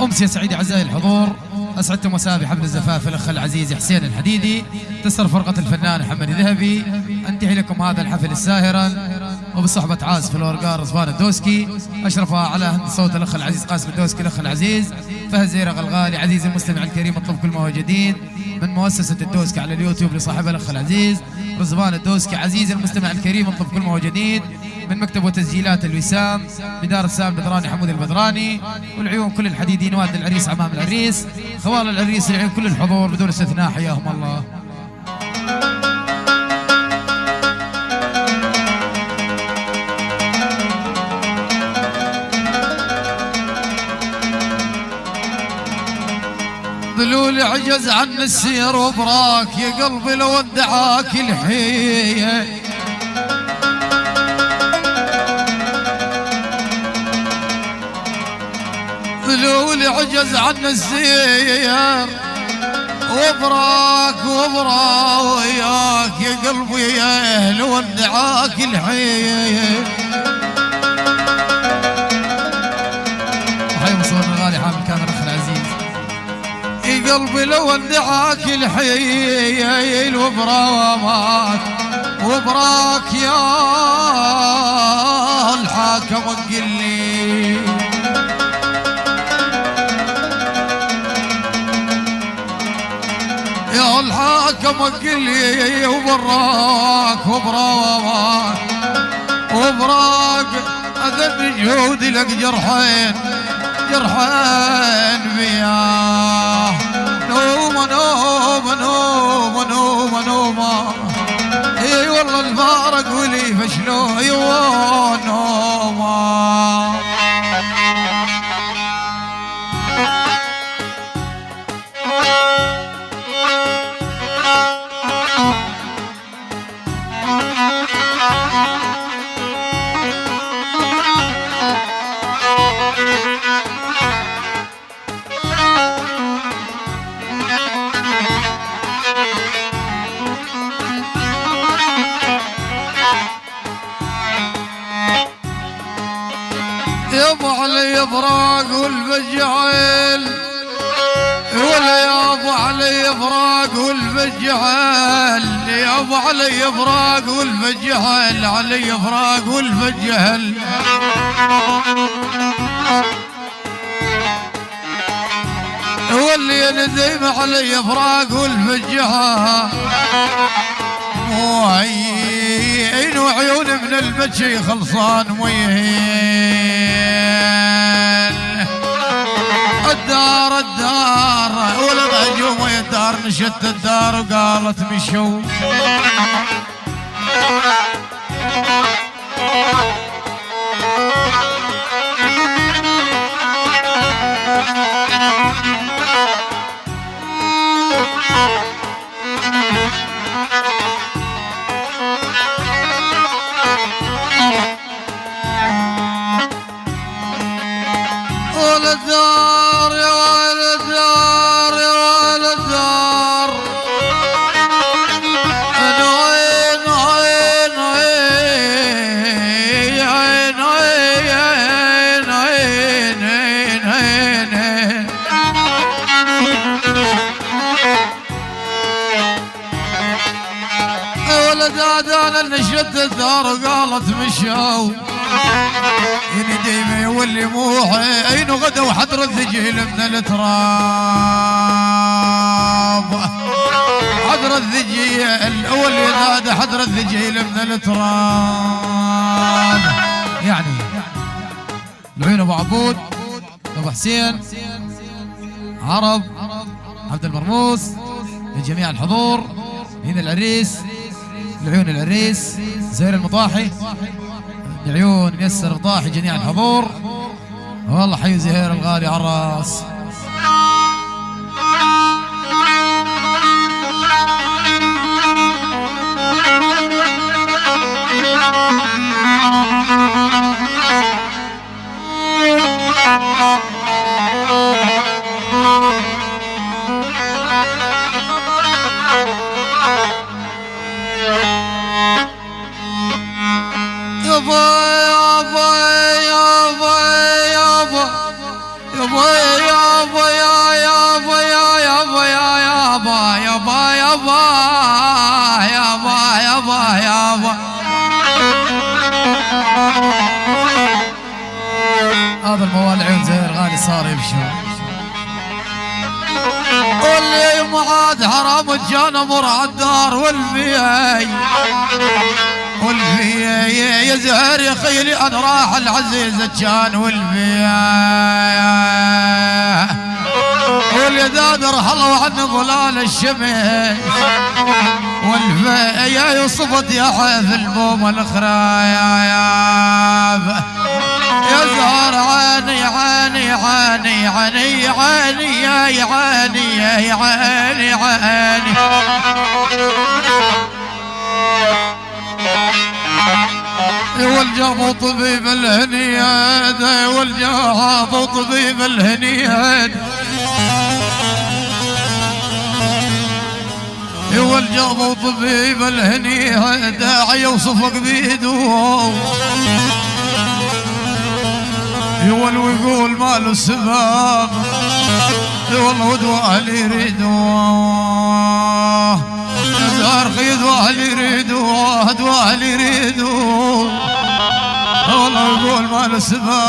أمسية سعيدة أعزائي الحضور، أسعدتم مساء بحفل الزفاف الأخ العزيز حسين الحديدي، تسر فرقة الفنان محمد الذهبي. أنتهي لكم هذا الحفل الساهرا وبصحبة عازف الأورغان رضوان الدوسكي، أشرف على هندسة صوت الأخ العزيز قاسم الدوسكي الأخ العزيز، فهد زيرق الغالي. عزيزي المستمع الكريم، اطلب كل ما هو جديد من مؤسسة الدوسكي على اليوتيوب لصاحبها الأخ العزيز رضوان الدوسكي. عزيزي المستمع الكريم، اطلب كل ما هو جديد من مكتب وتسجيلات الوسام بدار السام البدراني حمود البدراني، والعيون كل الحديدين واد العريس امام العريس، خوال العريس العيون كل الحضور بدون استثناء، حياهم الله. ظلول عجز عن السير وبراك يا قلبي لو ادعاك الحيه، ظلول عجز عن السير وبراك وياك يا قلبي يا لو ادعاك الحيه. وحي مصورنا الغالي حامل كاميرا الاخ العزيز. يا قلبي لو ادعاك الحيه وبراك يا الحاكم قل لي، يا الحاكم قل لي وبراك اذن جهودي لك جرحين بياه، نومه اي والله الفارق ولي فشلو ايوه نومه. يابو علي فراق والفجعل، ولا يابو علي فراق والفجعل، يابو علي فراق والفجعل، علي فراق والفجعل. واللي ندم علي فراق والفجعل، عين وعيون من المشي خلصان ويهين. الدار ولد هجوم ويا الدار، نشت الدار وقالت مشوا. نشد الدار وقالت مشوا، يعني ديما يولي موحي عين غدا وحضر الذجيل من التراب، حضر الذجيل واللي نادى حضر الذجيل من التراب. يعني العيون ابو عبود، ابو حسين، عرب، عبد المرموس، لجميع الحضور، هنا العريس، العيون العريس زهير المطاحي، العيون يسر الضاحي، جميع الحضور. والله حي زهير الغالي على الراس. يابا يابا يابا يابا يابا يابا. هذا الموال عيون زي الغالي صار يمشي. واللي معاد حرام الجانا مر عالدار والبياي والبياي يا زهر يا خيلي انا راح العزيز كان والبياي واليدان رحلوا عن ظلال الشمس والبياي وصفت يا حيف البوم الخرايا يا زهر عاني عاني عاني عاني عاني يا عاني يا عاني عاني. والجاب طبيب الهنيات والجاب طبيب الهنيات والجاب طبيب الهنيات داعي يوصفك بيدو يول ويقول ماله السباب والله ودواه اللي يريدوه زهر خي دواه اللي يريدوه دواه اللي يريدوه والله ويقول ماله السباب.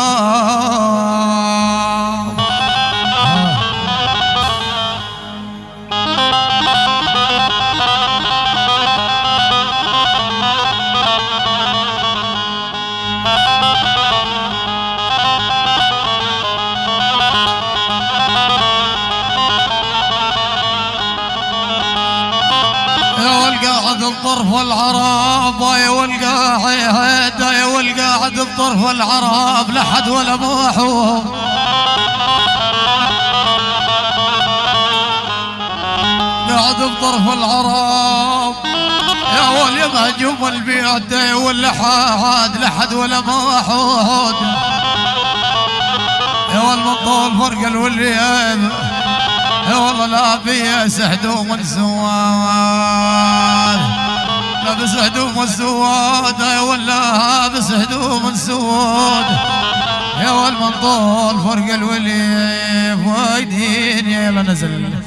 والقاعد بطرف العراب والقاعد والقاعد بطرف العراب لحد ولا موحوه قاعد بطرف العراب يا ولي مهجوم البيت واللحاد لحد ولا موحود يا والمطول فرق الوليان يا والله لا بيس هدوم السواد لابس هدوم السواد يا والله لابس هدوم السواد يا والمنطول فرق الولي وايدين يلا نزل